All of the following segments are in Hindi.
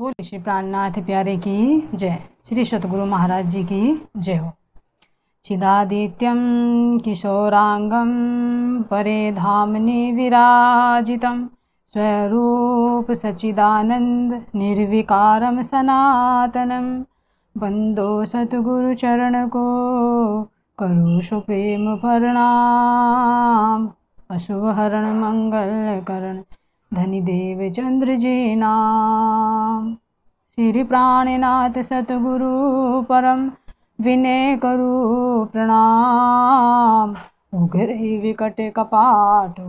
बोले श्री प्राणनाथ प्यारे की जय। श्री सतगुरु महाराज जी की जय हो। चिदादित्यं किशोरांगं परे धामनि विराजितं स्वरूप सच्चिदानंद निर्विकारं सनातनं बंदो सतगुरु चरण को करुषो प्रेम प्रणाम। अशुभ हरण मंगल करण धनी देव चंद्र जी नाम। श्री प्राणनाथ सतगुरु परम विनय करू प्रणाम। उघरे विकट कपाट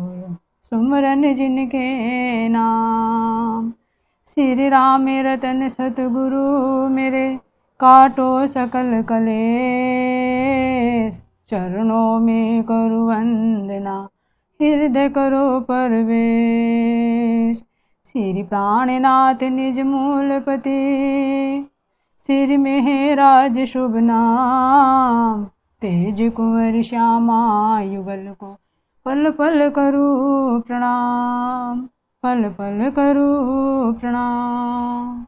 सुमरन जिनके नाम। श्री राम रतन सतगुरु मेरे काटो सकल कलेश। चरणों में करू वंदना हृदय करो परवेश। श्री प्राणनाथ निज मूलपति सिर में है राज शुभ नाम। तेज कुंवर श्यामा युगल को पल पल करू प्रणाम, पल पल करू प्रणाम।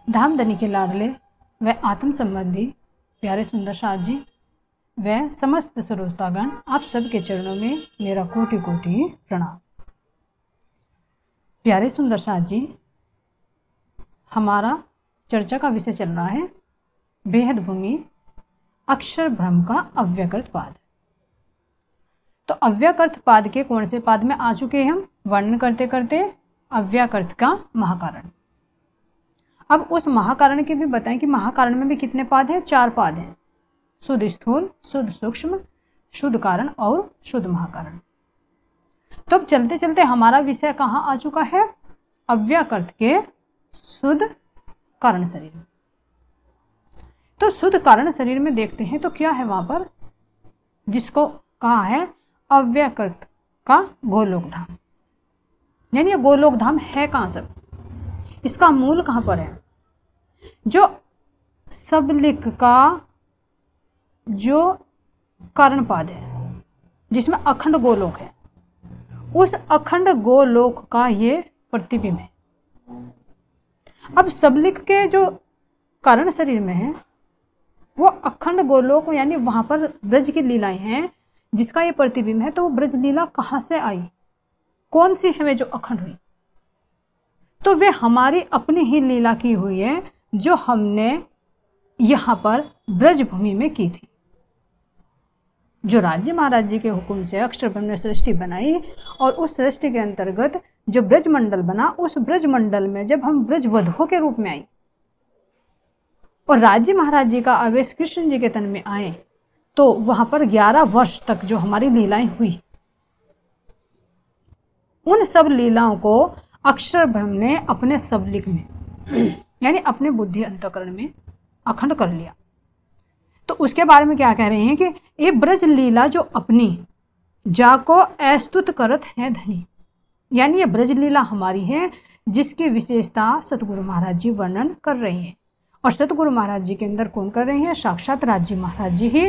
धामधनी के लाडले व आत्म संबंधी प्यारे सुंदर साथ जी व समस्त श्रोतागण, आप सबके चरणों में मेरा कोटि कोटि प्रणाम। प्यारे सुंदर साथ जी, हमारा चर्चा का विषय चल रहा है बेहद भूमि अक्षर ब्रह्म का अव्यकृत पाद। तो अव्यकृत पाद के कौन से पाद में आ चुके हैं हम वर्णन करते करते अव्यकृत का महाकारण। अब उस महाकारण के भी बताएं कि महाकारण में भी कितने पाद हैं? 4 पाद हैं, शुद्ध स्थूल, शुद्ध सूक्ष्म, शुद्ध कारण और शुद्ध महाकारण। तो अब चलते चलते हमारा विषय कहाँ आ चुका है? अव्यकृत के शुद्ध कारण शरीर में। तो शुद्ध कारण शरीर में देखते हैं तो क्या है वहां पर, जिसको कहा है अव्यकृत का गोलोक धाम। यानी ये गोलोक धाम है कहाँ सब, इसका मूल कहाँ पर है? जो सबलिक का जो कारणपाद है जिसमें अखंड गोलोक है, उस अखंड गोलोक का ये प्रतिबिंब है। अब सबलिक के जो कारण शरीर में है वो अखंड गोलोक, यानी वहां पर ब्रज की लीलाएं हैं जिसका ये प्रतिबिंब है। तो वो ब्रज लीला कहाँ से आई, कौन सी है वे जो अखंड हुई? तो वे हमारी अपनी ही लीला की हुई है जो हमने यहाँ पर ब्रजभूमि में की थी। जो राज्य महाराज जी के हुक्म से अक्षर ब्रह्म ने सृष्टि बनाई और उस सृष्टि के अंतर्गत जो ब्रजमंडल बना, उस ब्रजमंडल में जब हम ब्रजवधों के रूप में आई और राज्य महाराज जी का आवेश कृष्ण जी के तन में आए, तो वहां पर 11 वर्ष तक जो हमारी लीलाएं हुई, उन सब लीलाओं को अक्षर ब्रह्म ने अपने सबलिक में यानी अपने बुद्धि अंतःकरण में अखंड कर लिया। तो उसके बारे में क्या कह रहे हैं कि ये ब्रज लीला जो अपनी जाको अस्तुत करत है धनी, यानी ये ब्रज लीला हमारी है जिसकी विशेषता सतगुरु महाराज जी वर्णन कर रहे हैं। और सतगुरु महाराज जी के अंदर कौन कर रहे हैं? साक्षात राज्य महाराज जी ही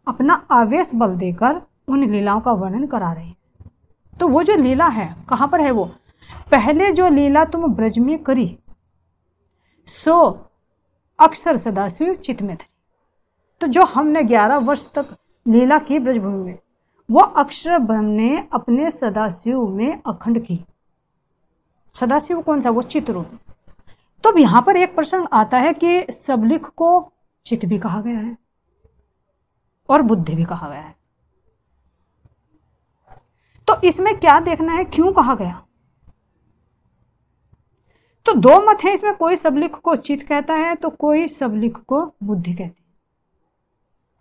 अपना आवेश बल देकर उन लीलाओं का वर्णन करा रहे हैं। तो वो जो लीला है कहाँ पर है? वो पहले जो लीला तुम ब्रज में करी सो अक्षर सदाशिव चित्त में थी। तो जो हमने 11 वर्ष तक लीला की ब्रजभूमि में, वो अक्षर ब्रह्म ने अपने सदाशिव में अखंड की। सदाशिव कौन सा? वो चित्त रूप। तो अब यहाँ पर एक प्रसंग आता है कि सबलिक को चित्त भी कहा गया है और बुद्धि भी कहा गया है। तो इसमें क्या देखना है, क्यों कहा गया? तो 2 मत है इसमें, कोई सबलिक को चित्त कहता है तो कोई सबलिक को बुद्धि कहती है।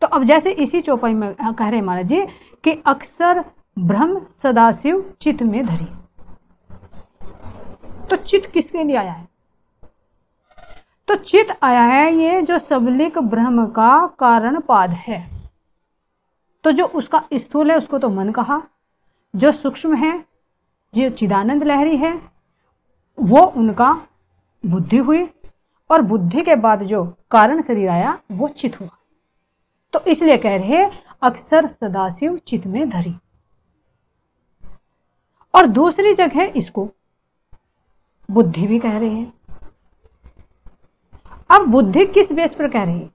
तो अब जैसे इसी चौपाई में कह रहे महाराज जी कि अक्षर ब्रह्म सदाशिव चित्त में धरी। तो चित्त किसके लिए आया है? तो चित्त आया है ये जो सबलिक ब्रह्म का कारण पाद है। तो जो उसका स्थूल है उसको तो मन कहा, जो सूक्ष्म है जो चिदानंद लहरी है वो उनका बुद्धि हुई, और बुद्धि के बाद जो कारण शरीर आया वो चित्त हुआ। तो इसलिए कह रहे हैं अक्षर सदाशिव चित्त में धरी। और दूसरी जगह इसको बुद्धि भी कह रहे हैं। अब बुद्धि किस बेस पर कह रही है?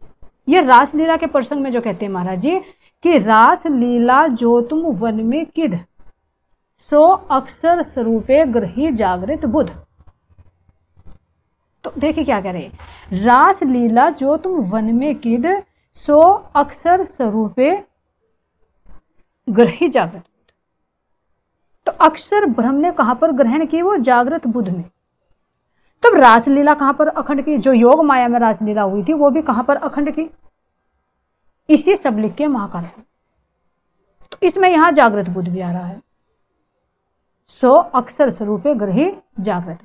ये रासलीला के प्रसंग में जो कहते हैं महाराज जी कि रासलीला जो तुम वन में किद सो अक्षर स्वरूपे ग्रही जागृत बुध। तो देखिए क्या कह रहे हैं, रासलीला जो तुम वन में किद सो अक्षर स्वरूपे ग्रही जागृत बुध। तो अक्षर ब्रह्म ने कहां पर ग्रहण की? वो जागृत बुध में। तब रासलीला कहां पर अखंड की? जो योग माया में रासलीला हुई थी वो भी कहां पर अखंड की? इसी सबलिक के महाकाल। तो इसमें यहां जागृत बुध भी आ रहा है। सो अक्षर स्वरूपे ग्रही जागृत।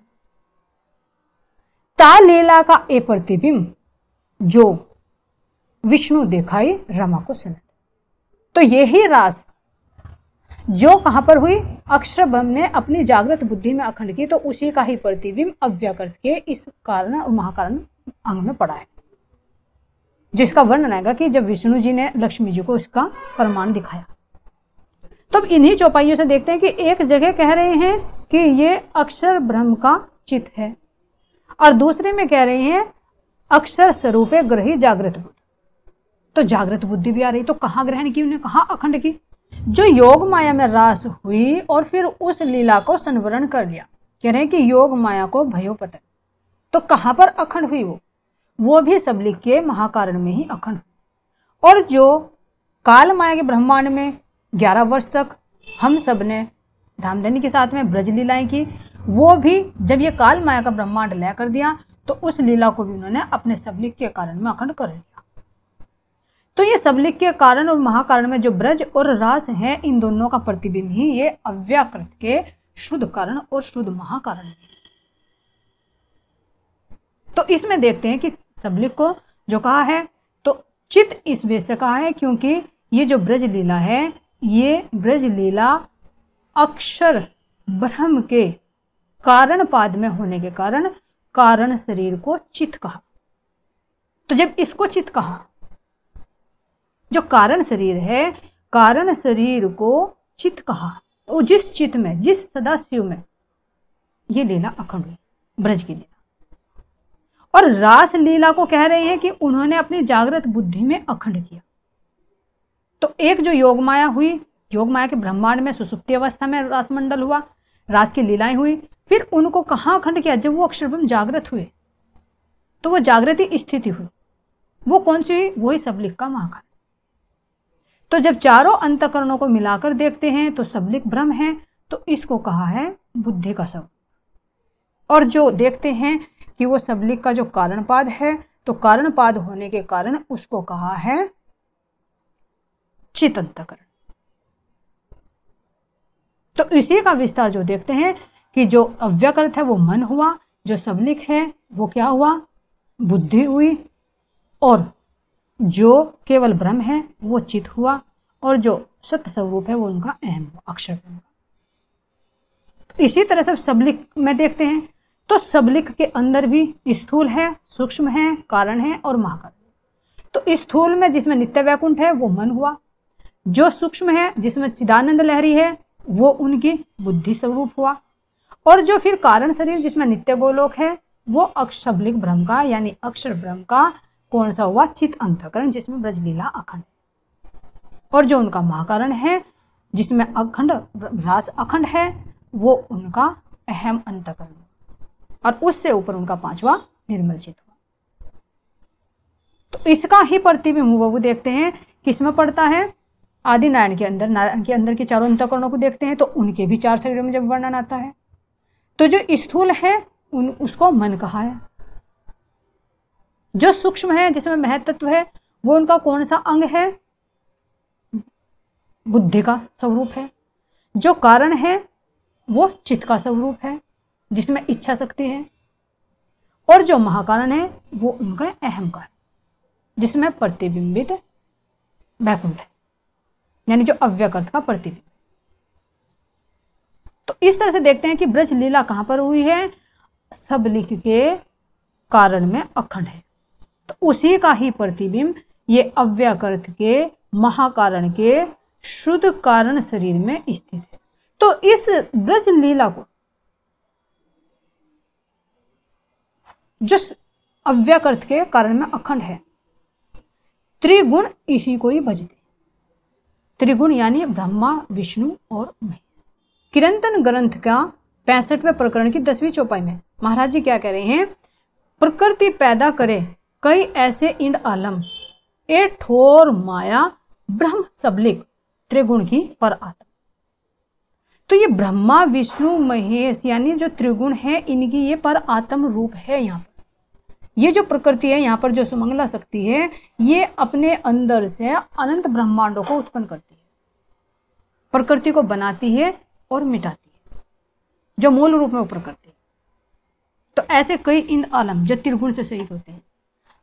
ता लीला का ए प्रतिबिंब जो विष्णु दिखाई रमा को सुन। तो यही रास जो कहां पर हुई? अक्षर ब्रह्म ने अपनी जागृत बुद्धि में अखंड की, तो उसी का ही प्रतिबिंब अव्याकृत के इस कारण और महाकारण अंग में पड़ा है, जिसका वर्णन आएगा कि जब विष्णु जी ने लक्ष्मी जी को इसका प्रमाण दिखाया। तब इन्हीं चौपाइयों से देखते हैं कि एक जगह कह रहे हैं कि ये अक्षर ब्रह्म का चित है और दूसरे में कह रहे हैं अक्षर स्वरूपे ग्रही जागृत बुद्धि। तो जागृत बुद्धि भी आ रही, तो कहाँ ग्रहण की उन्हें? कहाँ अखंड की? जो योग माया में रास हुई और फिर उस लीला को संवरण कर लिया। कह रहे हैं कि योग माया को भयो पतन। तो कहाँ पर अखंड हुई? वो भी सबलिक के महाकारण में ही अखंड। और जो काल माया के ब्रह्मांड में 11 वर्ष तक हम सब ने धामधनी के साथ में ब्रज लीलाएं की, वो भी जब ये काल माया का ब्रह्मांड लय कर दिया तो उस लीला को भी उन्होंने अपने सबलिक के कारण में अखंड कर लिया। तो ये सबलिक के कारण और महाकारण में जो ब्रज और रास है, इन दोनों का प्रतिबिंब ही ये अव्याकृत के शुद्ध कारण और शुद्ध महाकारण है। तो इसमें देखते हैं कि सबलिक को जो कहा है तो चित इस वेश से कहा है क्योंकि ये जो ब्रज लीला है, ये ब्रज लीला अक्षर ब्रह्म के कारण पाद में होने के कारण कारण शरीर को चित कहा। तो जब इसको चित कहा, जो कारण शरीर है, कारण शरीर को चित कहा, तो जिस चित में, जिस सदाशिव में ये लीला अखंड हुई, ब्रज की लीला। और रास लीला को कह रहे हैं कि उन्होंने अपनी जागृत बुद्धि में अखंड किया। तो एक जो योग माया हुई, योग माया के ब्रह्मांड में सुसुप्ति अवस्था में रासमंडल हुआ, रास की लीलाएं हुई, फिर उनको कहाँ अखंड किया? जब वो अक्षर ब्रह्म जागृत हुए, तो वो जागृति स्थिति हुई। वो कौन सी हुई? वही सबलिक का महाकाल। तो जब चारों अंतःकरणों को मिलाकर देखते हैं तो सबलिक ब्रह्म है, तो इसको कहा है बुद्धि का स्वरूप। और जो देखते हैं कि वो सबलिक का जो कारणपाद है, तो कारणपाद होने के कारण उसको कहा है चित अंतःकरण। तो इसी का विस्तार जो देखते हैं कि जो अव्याकृत है वो मन हुआ, जो सबलिक है वो क्या हुआ? बुद्धि हुई, और जो केवल ब्रह्म है वो चित हुआ, और जो सत्य स्वरूप है वो उनका अहम हुआ, अक्षर ब्रह्म। तो इसी तरह से सबलिक में देखते हैं तो सबलिक के अंदर भी स्थूल है, सूक्ष्म है, कारण है और महाकारण। तो स्थूल में जिसमें नित्य वैकुंठ है वो मन हुआ, जो सूक्ष्म है जिसमें चिदानंद लहरी है वो उनकी बुद्धि स्वरूप हुआ, और जो फिर कारण शरीर जिसमें नित्य गोलोक है वो सबलिक ब्रह्म का यानी अक्षर ब्रह्म का कौन सा हुआ? चित अंतःकरण, जिसमें ब्रजलीला अखंड। और जो उनका महाकारण है जिसमें अखंड रास अखंड है वो उनका अहम अंतःकरण, और उससे ऊपर उनका 5वां निर्मल चित हुआ। तो इसका ही प्रतिबिंब वो देखते हैं किसमें पड़ता है? आदि नारायण के अंदर। नारायण के अंदर के चारों अंतःकरणों को देखते हैं तो उनके भी 4 शरीरों में जब वर्णन आता है, तो जो स्थूल है उसको मन कहा है, जो सूक्ष्म है जिसमें महत्त्व है वो उनका कौन सा अंग है? बुद्धि का स्वरूप है। जो कारण है वो चित्त का स्वरूप है जिसमें इच्छा शक्ति है, और जो महाकारण है वो उनका अहम का है जिसमें प्रतिबिंबित वैकुंठ है, यानी जो अव्यकृत का प्रतिबिंब। तो इस तरह से देखते हैं कि ब्रज लीला कहां पर हुई है? सबलिक के कारण में अखंड है, तो उसी का ही प्रतिबिंब ये अव्याकृत के महाकारण के शुद्ध कारण शरीर में स्थित है। तो इस ब्रज लीला को जो अव्यकृत के कारण में अखंड है। त्रिगुण इसी को ही भजते। त्रिगुण यानी ब्रह्मा, विष्णु और महेश। किरंतन ग्रंथ का 65वें प्रकरण की 10वीं चौपाई में महाराज जी क्या कह रहे हैं? प्रकृति पैदा करे कई ऐसे इंड आलम, ए ठोर माया ब्रह्म सबलिक, त्रिगुण की पर आत्मा। तो ये ब्रह्मा, विष्णु, महेश यानी जो त्रिगुण है, इनकी ये पर आत्म रूप है। यहाँ पर ये जो प्रकृति है, यहाँ पर जो सुमंगला शक्ति है, ये अपने अंदर से अनंत ब्रह्मांडों को उत्पन्न करती है, प्रकृति को बनाती है और मिटाती है, जो मूल रूप में वो प्रकृति है। तो ऐसे कई इंद आलम जो त्रिगुण से सहित होते हैं,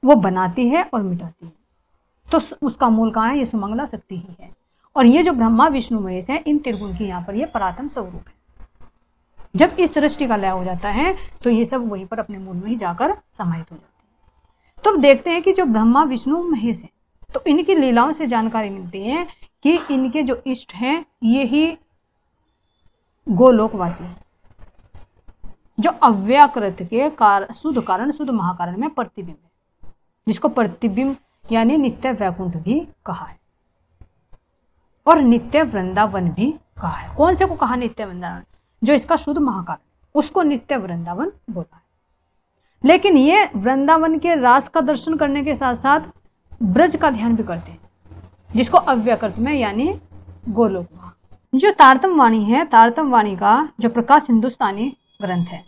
वो बनाती है और मिटाती है। तो उसका मूल कहाँ है? ये सुमंगला शक्ति ही है। और ये जो ब्रह्मा, विष्णु, महेश है, इन त्रिगुण की यहाँ पर ये परात्म स्वरूप है। जब इस सृष्टि का लय हो जाता है तो ये सब वहीं पर अपने मूल में ही जाकर समाहित हो जाते हैं। तो अब देखते हैं कि जो ब्रह्मा, विष्णु, महेश है, तो इनकी लीलाओं से जानकारी मिलती है कि इनके जो इष्ट हैं ये ही गोलोकवासी हैं, जो अव्याकृत के शुद्ध कारण, शुद्ध महाकारण में प्रतिबिंब है, जिसको प्रतिबिंब यानी नित्य वैकुंठ भी कहा है और नित्य वृंदावन भी कहा है। कौन से को कहा नित्य वृंदावन? जो इसका शुद्ध महाकारण, उसको नित्य वृंदावन बोला है। लेकिन ये वृंदावन के रास का दर्शन करने के साथ साथ ब्रज का ध्यान भी करते हैं, जिसको अव्यकृत में यानी गोलोक कहा। जो तारतम वाणी है, तारतम वाणी का जो प्रकाश हिंदुस्तानी ग्रंथ है,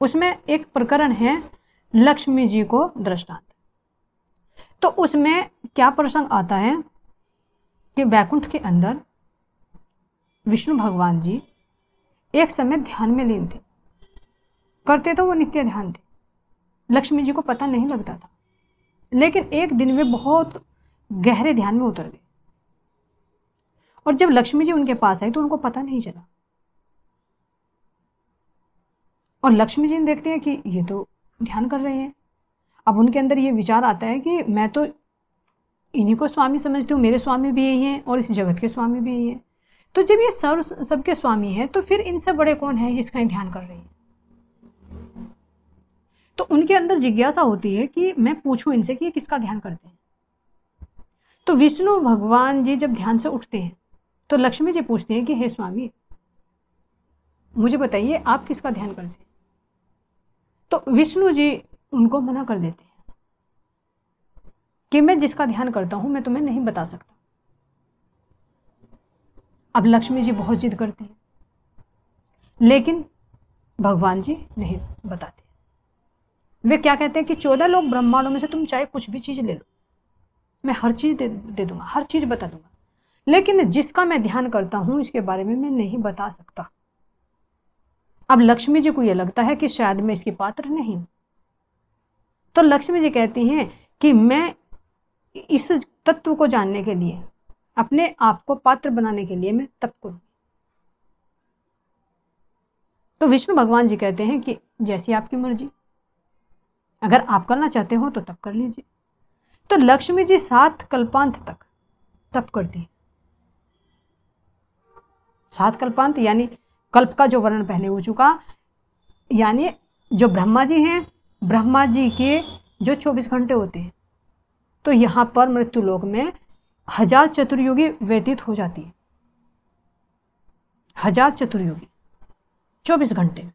उसमें एक प्रकरण है लक्ष्मी जी को दृष्टांत। तो उसमें क्या प्रसंग आता है कि वैकुंठ के अंदर विष्णु भगवान जी एक समय ध्यान में लीन थे, करते तो वो नित्य ध्यान थे, लक्ष्मी जी को पता नहीं लगता था। लेकिन एक दिन वे बहुत गहरे ध्यान में उतर गए और जब लक्ष्मी जी उनके पास आई तो उनको पता नहीं चला। और लक्ष्मी जी देखते हैं कि ये तो ध्यान कर रहे हैं। अब उनके अंदर ये विचार आता है कि मैं तो इन्हीं को स्वामी समझती हूँ, मेरे स्वामी भी यही हैं और इस जगत के स्वामी भी यही हैं। तो जब ये सबके स्वामी हैं तो फिर इनसे बड़े कौन है जिसका ये ध्यान कर रहे हैं? तो उनके अंदर जिज्ञासा होती है कि मैं पूछूं इनसे कि ये किसका ध्यान करते हैं। तो विष्णु भगवान जी जब ध्यान से उठते हैं तो लक्ष्मी जी पूछती हैं कि हे स्वामी, मुझे बताइए आप किसका ध्यान करते हैं? तो विष्णु जी उनको मना कर देते हैं कि मैं जिसका ध्यान करता हूं मैं तुम्हें नहीं बता सकता। अब लक्ष्मी जी बहुत जिद करते हैं, लेकिन भगवान जी नहीं बताते। वे क्या कहते हैं कि 14 लोग ब्रह्मांडों में से तुम चाहे कुछ भी चीज ले लो, मैं हर चीज दे दूंगा, हर चीज बता दूंगा, लेकिन जिसका मैं ध्यान करता हूं इसके बारे में मैं नहीं बता सकता। अब लक्ष्मी जी को यह लगता है कि शायद मैं इसकी पात्र नहीं हूं। तो लक्ष्मी जी कहती हैं कि मैं इस तत्व को जानने के लिए, अपने आप को पात्र बनाने के लिए मैं तप करूं। तो विष्णु भगवान जी कहते हैं कि जैसी आपकी मर्जी, अगर आप करना चाहते हो तो तप कर लीजिए। तो लक्ष्मी जी 7 कल्पांत तक तप करती है। 7 कल्पांत यानी कल्प का जो वर्णन पहले हो चुका, यानी जो ब्रह्मा जी हैं, ब्रह्मा जी के जो 24 घंटे होते हैं, तो यहाँ पर मृत्युलोक में 1000 चतुर्युगी व्यतीत हो जाती है। 1000 चतुर्युगी 24 घंटे,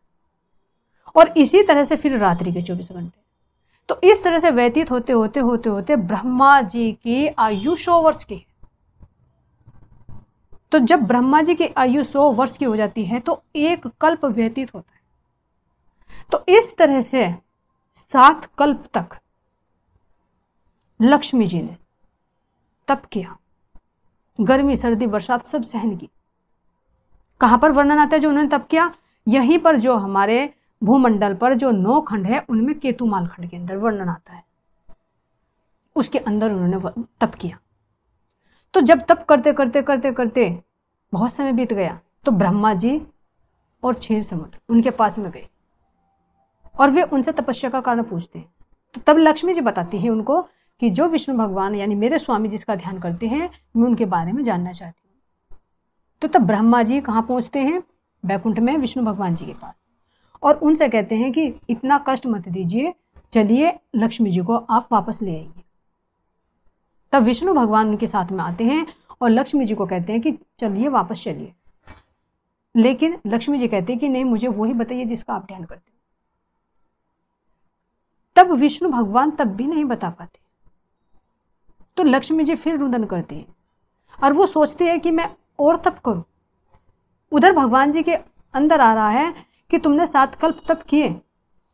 और इसी तरह से फिर रात्रि के 24 घंटे। तो इस तरह से व्यतीत होते होते होते होते ब्रह्मा जी की आयु 100 वर्ष की है। तो जब ब्रह्मा जी की आयु 100 वर्ष की हो जाती है तो एक कल्प व्यतीत होता है। तो इस तरह से 7 कल्प तक लक्ष्मी जी ने तप किया, गर्मी, सर्दी, बरसात सब सहन की। कहां पर वर्णन आता है जो उन्होंने तप किया? यहीं पर जो हमारे भूमंडल पर जो 9 खंड है उनमें केतुमाल खंड के अंदर वर्णन आता है, उसके अंदर उन्होंने तप किया। तो जब तप करते करते करते करते बहुत समय बीत गया तो ब्रह्मा जी और क्षीर समुद्र उनके पास में गए और वे उनसे तपस्या का कारण पूछते हैं। तो तब लक्ष्मी जी बताती है उनको कि जो विष्णु भगवान यानी मेरे स्वामी जिसका ध्यान करते हैं, मैं उनके बारे में जानना चाहती हूँ। तो तब ब्रह्मा जी कहाँ पहुँचते हैं? वैकुंठ में विष्णु भगवान जी के पास। और उनसे कहते हैं कि इतना कष्ट मत दीजिए, चलिए लक्ष्मी जी को आप वापस ले आइए। तब विष्णु भगवान उनके साथ में आते हैं और लक्ष्मी जी को कहते हैं कि चलिए वापस चलिए। लेकिन लक्ष्मी जी कहते हैं कि नहीं, मुझे वही बताइए जिसका आप ध्यान करते हैं। तब विष्णु भगवान तब भी नहीं बता पाते, तो लक्ष्मी जी फिर रुदन करती हैं और वो सोचते हैं कि मैं और तप करूं। उधर भगवान जी के अंदर आ रहा है कि तुमने 7 कल्प तप किए,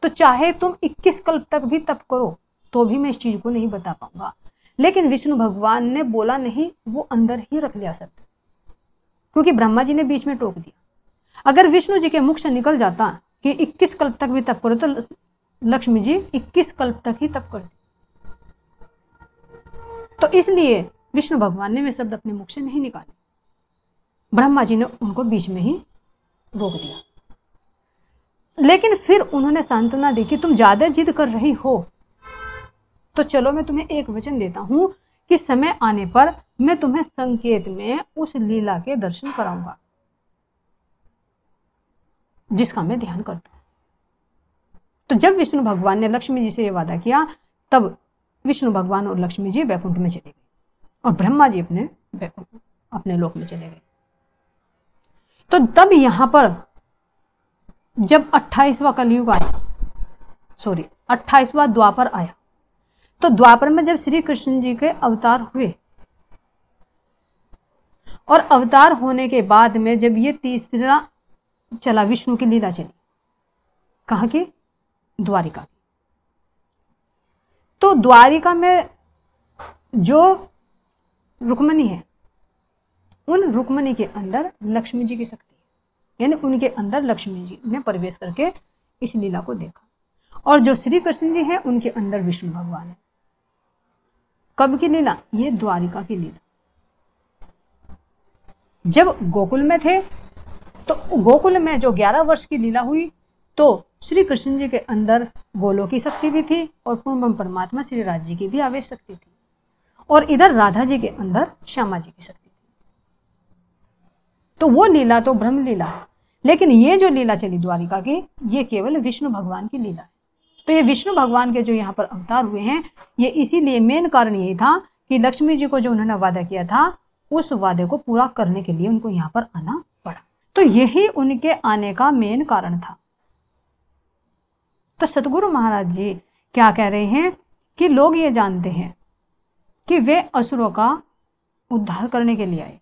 तो चाहे तुम 21 कल्प तक भी तप करो तो भी मैं इस चीज को नहीं बता पाऊंगा। लेकिन विष्णु भगवान ने बोला नहीं, वो अंदर ही रख लिया सत्य, क्योंकि ब्रह्मा जी ने बीच में टोक दिया। अगर विष्णु जी के मुख से निकल जाता कि 21 कल्प तक भी तप करो, तो लक्ष्मी जी 21 कल्प तक ही तप करती। तो इसलिए विष्णु भगवान ने वे शब्द अपने मुख से नहीं निकाले, ब्रह्मा जी ने उनको बीच में ही रोक दिया। लेकिन फिर उन्होंने सांत्वना दी कि तुम ज्यादा जिद कर रही हो, तो चलो मैं तुम्हें एक वचन देता हूं कि समय आने पर मैं तुम्हें संकेत में उस लीला के दर्शन कराऊंगा जिसका मैं ध्यान करता हूं। तो जब विष्णु भगवान ने लक्ष्मी जी से यह वादा किया, तब विष्णु भगवान और लक्ष्मी जी वैकुंठ में चले गए और ब्रह्मा जी अपने लोक में चले गए। तो तब यहां पर जब 28वां कलयुग आया, 28वां द्वापर आया, तो द्वापर में जब श्री कृष्ण जी के अवतार हुए और अवतार होने के बाद में जब ये तीसरा चला, विष्णु की लीला चली, कहाँ की? द्वारिका। तो द्वारिका में जो रुक्मणी है, उन रुक्मणी के अंदर लक्ष्मी जी की शक्ति है, यानी उनके अंदर लक्ष्मी जी ने प्रवेश करके इस लीला को देखा। और जो श्री कृष्ण जी हैं उनके अंदर विष्णु भगवान है। कब की लीला? ये द्वारिका की लीला। जब गोकुल में थे तो गोकुल में जो 11 वर्ष की लीला हुई, तो श्री कृष्ण जी के अंदर गोलों की शक्ति भी थी और पूर्ण परमात्मा श्री राज जी की भी आवेश शक्ति थी, और इधर राधा जी के अंदर श्यामा जी की शक्ति थी। तो वो लीला तो ब्रह्म लीला है, लेकिन ये जो लीला चली द्वारिका की, ये केवल विष्णु भगवान की लीला है। तो ये विष्णु भगवान के जो यहाँ पर अवतार हुए हैं, ये इसीलिए मेन कारण यही था कि लक्ष्मी जी को जो उन्होंने वादा किया था, उस वादे को पूरा करने के लिए उनको यहाँ पर आना पड़ा। तो यही उनके आने का मेन कारण था। तो सतगुरु महाराज जी क्या कह रहे हैं कि लोग ये जानते हैं कि वे असुरों का उद्धार करने के लिए आए,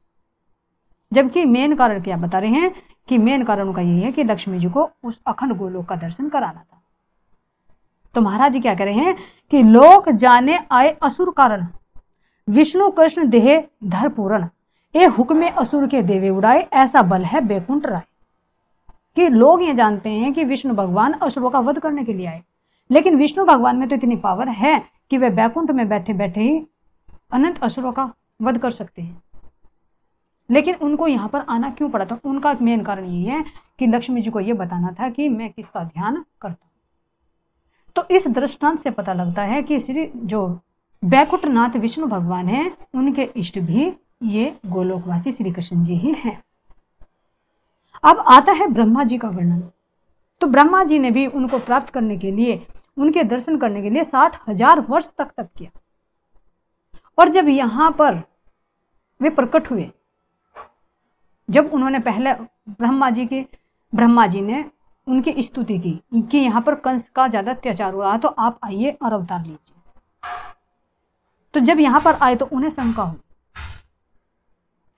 जबकि मेन कारण क्या बता रहे हैं कि मेन कारण उनका यही है कि लक्ष्मी जी को उस अखंड गोलोक का दर्शन कराना था। तो महाराज जी क्या कह रहे हैं कि लोक जाने आए असुर कारण, विष्णु कृष्ण देह धर पूरण, ए हुक्मे असुर के देवे उड़ाए, ऐसा बल है बैकुंठ राय। कि लोग ये जानते हैं कि विष्णु भगवान असुरों का वध करने के लिए आए, लेकिन विष्णु भगवान में तो इतनी पावर है कि वे बैकुंठ में बैठे बैठे ही अनंत असुरों का वध कर सकते हैं। लेकिन उनको यहाँ पर आना क्यों पड़ा? तो उनका मेन कारण यही है कि लक्ष्मी जी को यह बताना था कि मैं किसका ध्यान करता हूँ। तो इस दृष्टांत से पता लगता है कि श्री जो बैकुंठनाथ विष्णु भगवान हैं, उनके इष्ट भी ये गोलोकवासी श्री कृष्ण जी ही हैं। अब आता है ब्रह्मा जी का वर्णन। तो ब्रह्मा जी ने भी उनको प्राप्त करने के लिए, उनके दर्शन करने के लिए 60,000 वर्ष तक तप किया। और जब यहाँ पर वे प्रकट हुए, जब उन्होंने पहले ब्रह्मा जी ने उनकी स्तुति की कि यहाँ पर कंस का ज्यादा अत्याचार हो रहा, तो आप आइए और अवतार लीजिए। तो जब यहाँ पर आए तो उन्हें शंका हुई।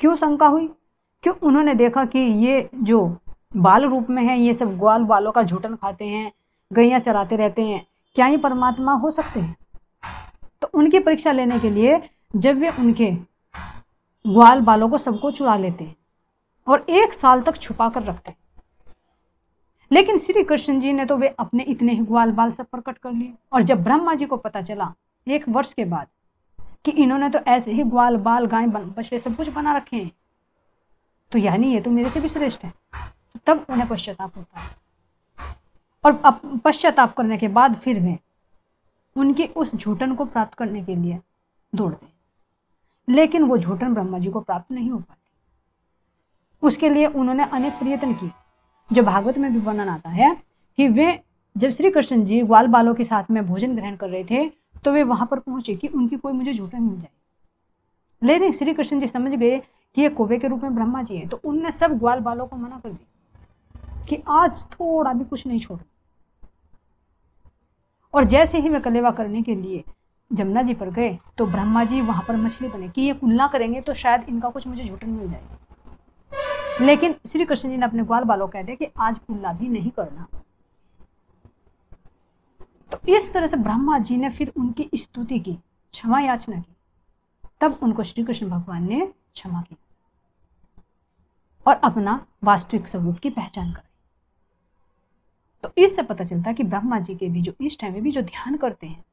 क्यों शंका हुई? क्यों? उन्होंने देखा कि ये जो बाल रूप में है, ये सब ग्वाल बालों का झूठन खाते हैं, गैया चराते रहते हैं, क्या ये परमात्मा हो सकते हैं? तो उनकी परीक्षा लेने के लिए जब वे उनके ग्वाल बालों को सबको चुरा लेते हैं और 1 साल तक छुपा कर रखते हैं, लेकिन श्री कृष्ण जी ने तो वे अपने इतने ही ग्वाल बाल सब प्रकट कर लिए। और जब ब्रह्मा जी को पता चला 1 वर्ष के बाद कि इन्होंने तो ऐसे ही ग्वाल बाल गाय बछड़े सब कुछ बना रखे हैं, तो यानी ये तो मेरे से भी श्रेष्ठ है, तो तब उन्हें पश्चाताप होता है। और अब पश्चाताप करने के बाद फिर वे उनकी उस झूठन को प्राप्त करने के लिए दौड़ते हैं, लेकिन वो झूठन ब्रह्मा जी को प्राप्त नहीं हो पाती। उसके लिए उन्होंने अनेक प्रयत्न किए। जो भागवत में भी वर्णन आता है कि वे जब श्री कृष्ण जी ग्वाल बालों के साथ में भोजन ग्रहण कर रहे थे तो वे वहां पर पहुंचे कि उनकी कोई मुझे झूठन मिल जाए। लेकिन श्री कृष्ण जी समझ गए कि ये कौवे के रूप में ब्रह्मा जी है, तो उनने सब ग्वाल बालों को मना कर दिया कि आज थोड़ा भी कुछ नहीं छोड़ो। और जैसे ही वे कलेवा करने के लिए जमुना जी पर गए तो ब्रह्मा जी वहां पर मछली बने कि ये कुल्ला करेंगे तो शायद इनका कुछ मुझे झूठन मिल जाएगी। लेकिन श्री कृष्ण जी ने अपने ग्वाल बालों कह दिया कि आज कुल्ला भी नहीं करना। तो इस तरह से ब्रह्मा जी ने फिर उनकी स्तुति की, क्षमा याचना की, तब उनको श्री कृष्ण भगवान ने क्षमा की और अपना वास्तविक स्वरूप की पहचान कराई। तो इससे पता चलता है कि ब्रह्मा जी के भी जो इष्ट हैं, वे भी जो ध्यान करते हैं,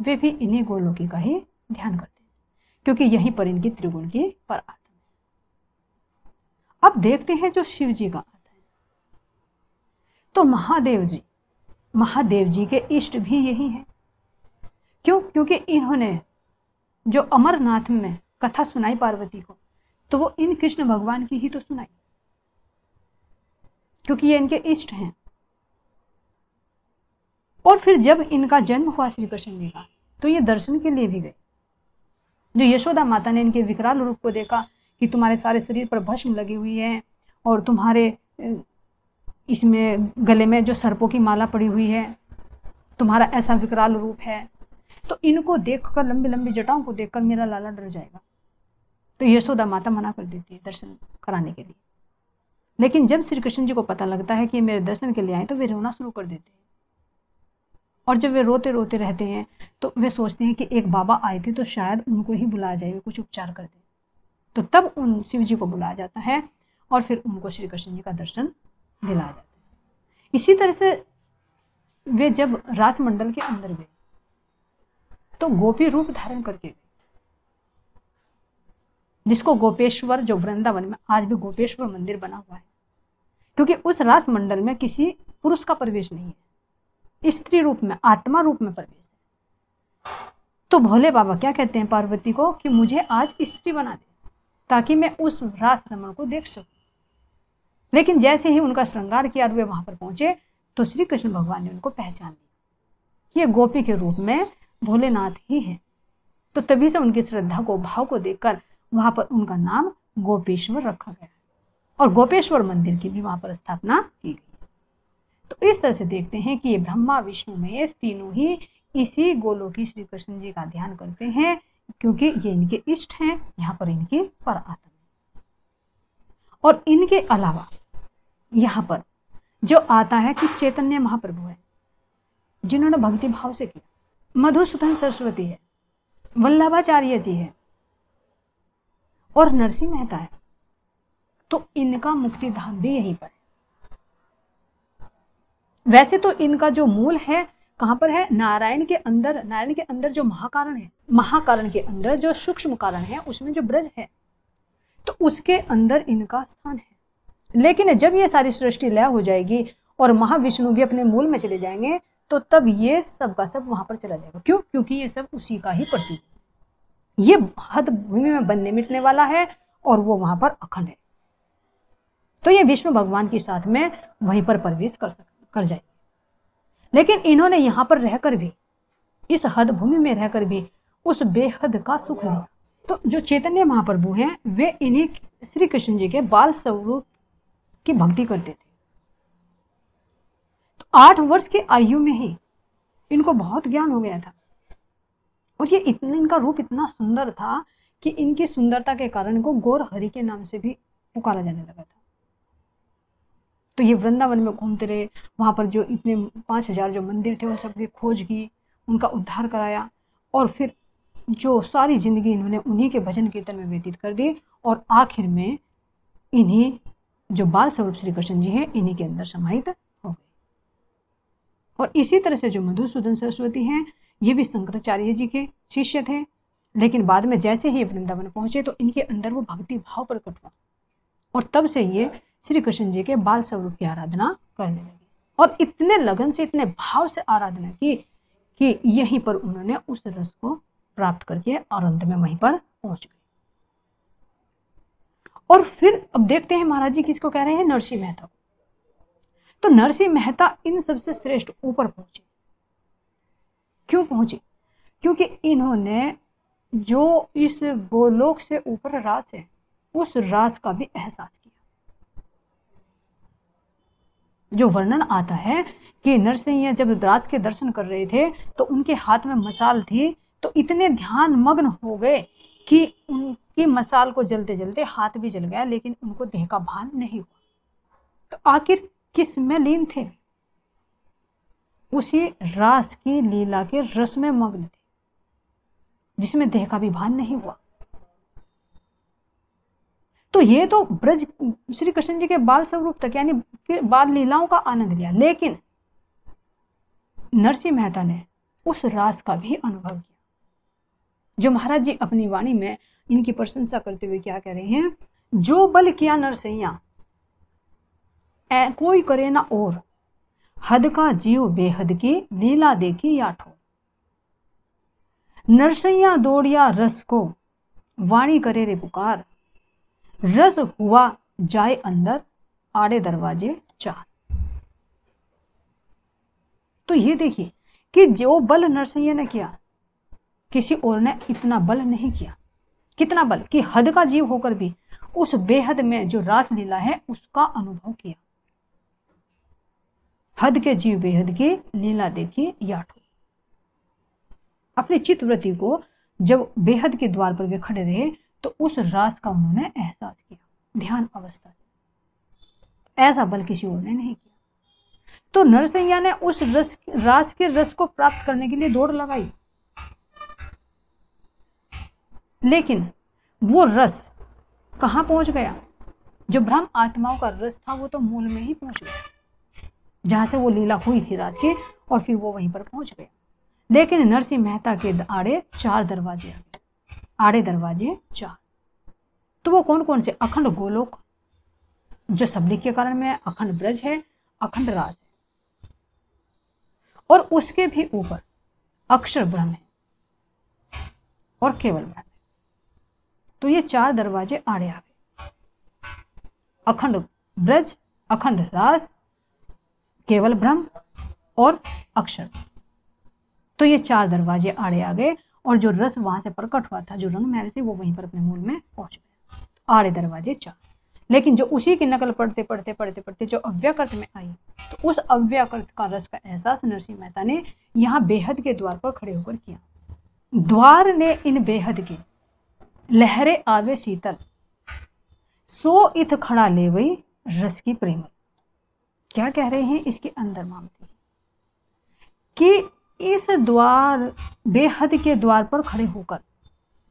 वे भी इन्हीं गोलोकी का ही ध्यान करते हैं, क्योंकि यहीं पर इनकी त्रिगुण की पर आत्मा है। अब देखते हैं जो शिव जी का आता है, तो महादेव जी के इष्ट भी यही है। क्यों? क्योंकि इन्होंने जो अमरनाथ में कथा सुनाई पार्वती को, तो वो इन कृष्ण भगवान की ही तो सुनाई, क्योंकि ये इनके इष्ट हैं। और फिर जब इनका जन्म हुआ श्री कृष्ण जी का, तो ये दर्शन के लिए भी गए। जो यशोदा माता ने इनके विकराल रूप को देखा कि तुम्हारे सारे शरीर पर भस्म लगी हुई है और तुम्हारे इसमें गले में जो सर्पों की माला पड़ी हुई है, तुम्हारा ऐसा विकराल रूप है, तो इनको देखकर, लंबी लंबी जटाओं को देखकर मेरा लाला डर जाएगा। तो यशोदा माता मना कर देती है दर्शन कराने के लिए। लेकिन जब श्री कृष्ण जी को पता लगता है कि मेरे दर्शन के लिए आए, तो वे रोना शुरू कर देते हैं। और जब वे रोते रोते रहते हैं तो वे सोचते हैं कि एक बाबा आए थे, तो शायद उनको ही बुलाया जाए, वे कुछ उपचार कर दे। तो तब उन शिव जी को बुलाया जाता है और फिर उनको श्री कृष्ण जी का दर्शन दिलाया जाता है। इसी तरह से वे जब राजमंडल के अंदर गए तो गोपी रूप धारण करके गए, जिसको गोपेश्वर, जो वृंदावन में आज भी गोपेश्वर मंदिर बना हुआ है, क्योंकि उस राजमंडल में किसी पुरुष का प्रवेश नहीं है, स्त्री रूप में, आत्मा रूप में प्रवेश है। तो भोले बाबा क्या कहते हैं पार्वती को कि मुझे आज स्त्री बना दे ताकि मैं उस रास रमण को देख सकूं। लेकिन जैसे ही उनका श्रृंगार किया, वे वहां पर पहुंचे, तो श्री कृष्ण भगवान ने उनको पहचान लिया कि ये गोपी के रूप में भोलेनाथ ही है। तो तभी से उनकी श्रद्धा को, भाव को देखकर वहां पर उनका नाम गोपेश्वर रखा गया और गोपेश्वर मंदिर की भी वहां पर स्थापना की गई। तो इस तरह से देखते हैं कि ये ब्रह्मा विष्णु महेश तीनों ही इसी गोलोकी श्री कृष्ण जी का ध्यान करते हैं, क्योंकि ये इनके इष्ट हैं, यहाँ पर इनकी पर आत्मा है। और इनके अलावा यहाँ पर जो आता है कि चैतन्य महाप्रभु है, जिन्होंने भक्ति भाव से किया, मधुसूदन सरस्वती है, वल्लभाचार्य जी है और नरसिंह मेहता है। तो इनका मुक्ति धाम भी यहीं पर है। वैसे तो इनका जो मूल है कहां पर है? नारायण के अंदर। नारायण के अंदर जो महाकारण है, महाकारण के अंदर जो सूक्ष्म कारण है, उसमें जो ब्रज है, तो उसके अंदर इनका स्थान है। लेकिन जब ये सारी सृष्टि लय हो जाएगी और महाविष्णु भी अपने मूल में चले जाएंगे, तो तब ये सब का सब वहां पर चला जाएगा। क्यों? क्योंकि ये सब उसी का ही प्रतीक है। ये हद भूमि में बनने मिटने वाला है और वो वहां पर अखंड है। तो ये विष्णु भगवान के साथ में वहीं पर प्रवेश कर जाएगी। लेकिन इन्होंने यहाँ पर रहकर भी, इस हद भूमि में रहकर भी उस बेहद का सुख लिया। तो जो चैतन्य महाप्रभु हैं, वे इन्हीं श्री कृष्ण जी के बाल स्वरूप की भक्ति करते थे। तो 8 वर्ष की आयु में ही इनको बहुत ज्ञान हो गया था और ये इतना, इनका रूप इतना सुंदर था कि इनकी सुंदरता के कारण इनको गौर हरि के नाम से भी पुकारा जाने लगा था। तो ये वृंदावन में घूमते रहे, वहां पर जो इतने 5000 जो मंदिर थे उन सब की खोज की, उनका उद्धार कराया और फिर जो सारी जिंदगी इन्होंने उन्हीं के भजन कीर्तन में व्यतीत कर दी और आखिर में इन्हीं जो बाल स्वरूप श्री कृष्ण जी हैं, इन्हीं के अंदर समाहित हो गए। और इसी तरह से जो मधुसूदन सरस्वती हैं, ये भी शंकराचार्य जी के शिष्य थे। लेकिन बाद में जैसे ही वृंदावन पहुंचे तो इनके अंदर वो भक्ति भाव प्रकट हुआ और तब से ये श्री कृष्ण जी के बाल स्वरूप की आराधना करने लगे और इतने लगन से, इतने भाव से आराधना की कि यहीं पर उन्होंने उस रस को प्राप्त करके और अंत में वहीं पर पहुंच गए। और फिर अब देखते हैं महाराज जी किसको कह रहे हैं? नरसिंह मेहता को। तो नरसिंह मेहता इन सबसे श्रेष्ठ ऊपर पहुंचे। क्यों पहुंचे? क्योंकि इन्होंने जो इस गोलोक से ऊपर रास है उस रास का भी एहसास किया। जो वर्णन आता है कि नरसिंह जब रास के दर्शन कर रहे थे तो उनके हाथ में मसाल थी, तो इतने ध्यान मग्न हो गए कि उनकी मसाल को जलते जलते हाथ भी जल गया, लेकिन उनको देह का भान नहीं हुआ। तो आखिर किस में लीन थे? उसी रास की लीला के रस में मग्न थे, जिसमें देह का भी भान नहीं हुआ। तो ये तो ब्रज श्री कृष्ण जी के बाल स्वरूप तक यानी कि बाल लीलाओं का आनंद लिया, लेकिन नरसिंह मेहता ने उस रास का भी अनुभव किया। जो महाराज जी अपनी वाणी में इनकी प्रशंसा करते हुए क्या कह रहे हैं, जो बल किया नरसैया कोई करे ना और, हद का जीव बेहद की लीला देखी या ठोर। नरसैया दौड़िया रस को वाणी करे रे पुकार, रस हुआ जाए अंदर आड़े दरवाजे चार। तो ये देखिए कि जो बल नरसैया ने किया किसी और ने इतना बल नहीं किया। कितना बल कि हद का जीव होकर भी उस बेहद में जो रास लीला है उसका अनुभव किया। हद के जीव बेहद की लीला देखी या ठोर। अपनी चित्तवृत्ति को जब बेहद के द्वार पर वे खड़े रहे तो उस रास का उन्होंने एहसास किया ध्यान अवस्था से। ऐसा बल किसी और ने नहीं किया। तो नरसैया ने उस रास के रस को प्राप्त करने के लिए दौड़ लगाई, लेकिन वो रस कहाँ पहुंच गया? जो ब्रह्म आत्माओं का रस था वो तो मूल में ही पहुंच गया, जहां से वो लीला हुई थी रास की, और फिर वो वहीं पर पहुंच गया। लेकिन नरसिंह मेहता के आड़े चार दरवाजे आ गए, आड़े दरवाजे चार। तो वो कौन कौन से? अखंड गोलोक जो शब्द के कारण में, अखंड ब्रज है, अखंड रास है, और उसके भी ऊपर अक्षर ब्रह्म है और केवल ब्रह्म है। तो ये चार दरवाजे आड़े आ गए, अखंड ब्रज, अखंड रास, केवल ब्रह्म और अक्षर। तो ये चार दरवाजे आड़े आ गए, और जो रस वहां से प्रकट हुआ था, जो रंग महल से, वो वहीं पर अपने मूल में पहुंच गया। आड़े दरवाजे चार। लेकिन जो उसी की नकल पढ़ते पढ़ते पढ़ते पढ़ते जो अव्यकृत में आई, तो उस अव्यकृत का रस का एहसास नरसिंह मेहता ने यहाँ बेहद के द्वार पर खड़े होकर किया। द्वार ने इन बेहद के लहरे आवे शीतल, सो इत खड़ा ले वही रस की प्रेम। क्या कह रहे हैं इसके अंदर मामती जी कि इस द्वार बेहद के द्वार पर खड़े होकर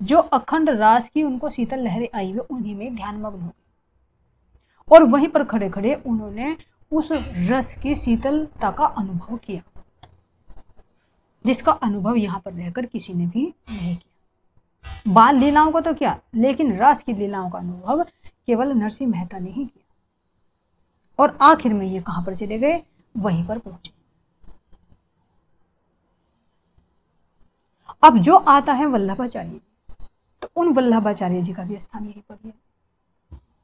जो अखंड रास की उनको शीतल लहरें आई हुई, उन्हीं में ध्यान मग्न हो गए, और वहीं पर खड़े खड़े उन्होंने उस रस की शीतलता का अनुभव किया, जिसका अनुभव यहाँ पर रहकर किसी ने भी नहीं किया। बाल लीलाओं को तो क्या, लेकिन रास की लीलाओं का अनुभव केवल नरसिंह मेहता ने ही किया। और आखिर में ये कहां पर चले गए? वहीं पर पहुंचे। अब जो आता है वल्लभाचार्य, तो उन वल्लभाचार्य जी का भी स्थान यहीं पर है।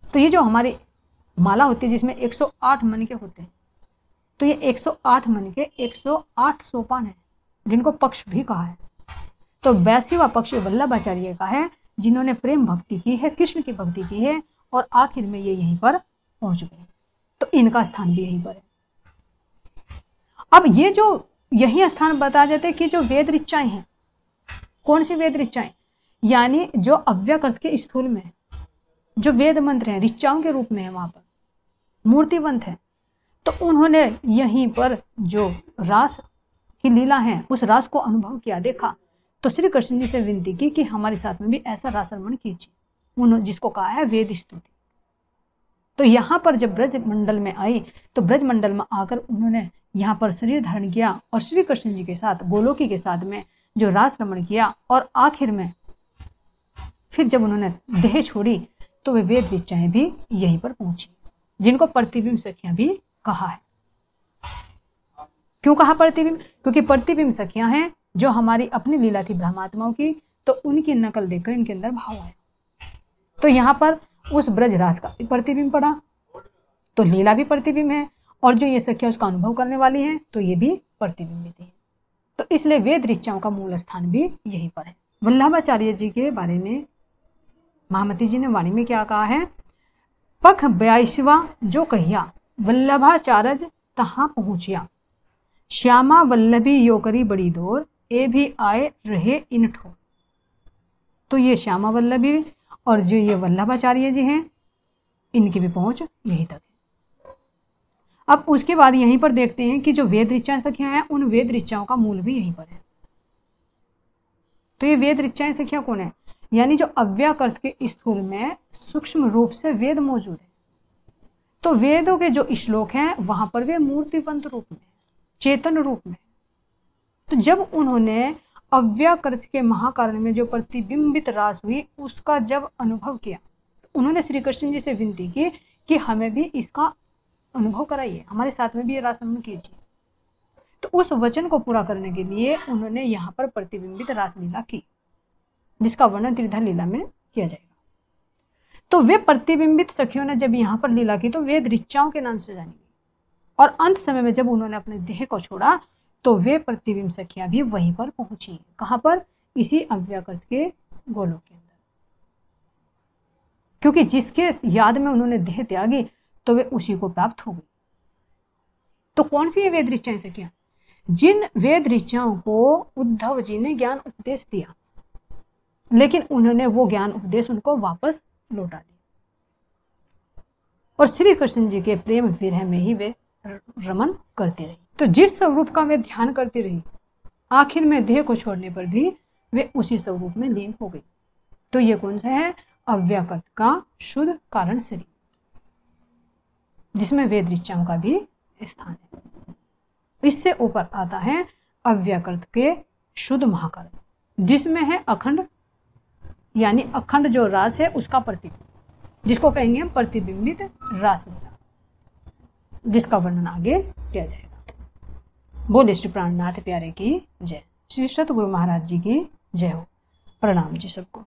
तो ये जो हमारी माला होती है जिसमें 108 मन के होते हैं, तो ये 108 मन के 108 सोपान है, जिनको पक्ष भी कहा है। तो 82वां पक्ष वल्लभाचार्य का है, जिन्होंने प्रेम भक्ति की है, कृष्ण की भक्ति की है, और आखिर में ये यहीं पर पहुंच गए। तो इनका स्थान भी यहीं पर है। अब ये जो यही स्थान बता जाते कि जो वेद ऋचाएं हैं, कौन सी वेद ऋचाएं? यानी जो अव्यकृत के स्थूल में जो वेद मंत्र हैं ऋचाओं के रूप में है, वहां पर मूर्तिवंत है। तो उन्होंने यहीं पर जो रास की लीला है उस रास को अनुभव किया, देखा। तो श्री कृष्ण जी से विनती की कि हमारे साथ में भी ऐसा रासरमण कीजिए, उन्होंने जिसको कहा है वेद स्तुति। तो यहाँ पर जब ब्रज मंडल में आई, तो ब्रज मंडल में आकर उन्होंने यहाँ पर शरीर धारण किया और श्री कृष्ण जी के साथ, गोलोकी के साथ में जो रास रमण किया, और आखिर में फिर जब उन्होंने देह छोड़ी तो वे वेद ऋचाएं भी यहीं पर पहुंची, जिनको प्रतिबिंब सखियां भी कहा है। क्यों कहा प्रतिबिंब? क्योंकि प्रतिबिंब सखियां हैं जो हमारी अपनी लीला थी ब्रह्मात्माओं की, तो उनकी नकल देखकर इनके अंदर भाव आया। तो यहाँ पर उस ब्रज रास का भी प्रतिबिंब पड़ा, तो लीला भी प्रतिबिंब है, और जो ये सखियाँ उसका अनुभव करने वाली हैं तो ये भी प्रतिबिंबित है। तो इसलिए वेद ऋचाओं का मूल स्थान भी यहीं पर है। वल्लभाचार्य जी के बारे में महामती जी ने वाणी में क्या कहा है, पख 22वां जो कहिया वल्लभाचार्य तहाँ पहुँचिया, श्यामा वल्लभी यो करी बड़ी दौर, ए भी आए रहे इन ठोर। तो ये श्यामा वल्लभी और जो ये वल्लभाचार्य जी हैं इनकी भी पहुंच यहीं तक है। अब उसके बाद यहीं पर देखते हैं कि जो वेद ऋचाएं सखियां हैं उन वेद ऋचाओं का मूल भी यहीं पर है। तो ये वेद ऋचाएं सखियां कौन है, यानी जो अव्यक्त के स्थूल में सूक्ष्म रूप से वेद मौजूद है। तो वेदों के जो श्लोक हैं वहां पर वे मूर्तिवंत रूप में, चेतन रूप में। तो जब उन्होंने अव्यकृत के महाकारण में जो प्रतिबिंबित रास हुई उसका जब अनुभव किया तो उन्होंने श्री कृष्ण जी से विनती की कि हमें भी इसका अनुभव कराइए, हमारे साथ में भी ये रास अनुभव कीजिए। तो उस वचन को पूरा करने के लिए उन्होंने यहाँ पर प्रतिबिंबित रासलीला की, जिसका वर्णन त्रिधा लीला में किया जाएगा। तो वे प्रतिबिंबित सखियों ने जब यहाँ पर लीला की तो वेद ऋचाओं के नाम से जानी गई, और अंत समय में जब उन्होंने अपने देह को छोड़ा तो वे प्रतिबिंब सखियां भी वहीं पर पहुंची। कहां पर, इसी अव्यकृत के गोलोक के अंदर, क्योंकि जिसके याद में उन्होंने देह त्यागी तो वे उसी को प्राप्त हो गई। तो कौन सी वेद ऋचाएं सखियां, जिन वेद ऋचाओं को उद्धव जी ने ज्ञान उपदेश दिया लेकिन उन्होंने वो ज्ञान उपदेश उनको वापस लौटा दिया और श्री कृष्ण जी के प्रेम विरह में ही वे रमन करती रही। तो जिस स्वरूप का वे ध्यान करती रही आखिर में देह को छोड़ने पर भी वे उसी स्वरूप में लीन हो गई। तो ये कौन सा है, अव्यकृत का शुद्ध कारण शरीर, जिसमें वेद ऋचाओं का भी स्थान है। इससे ऊपर आता है अव्यकृत के शुद्ध महाकारण, जिसमें है अखंड, यानी अखंड जो रास है उसका प्रतिबिंब, जिसको कहेंगे हम प्रतिबिंबित रासलीला, जिसका वर्णन आगे किया जाएगा। बोले श्री प्राणनाथ प्यारे की जय, श्री सतगुरु महाराज जी की जय हो। प्रणाम जी सबको।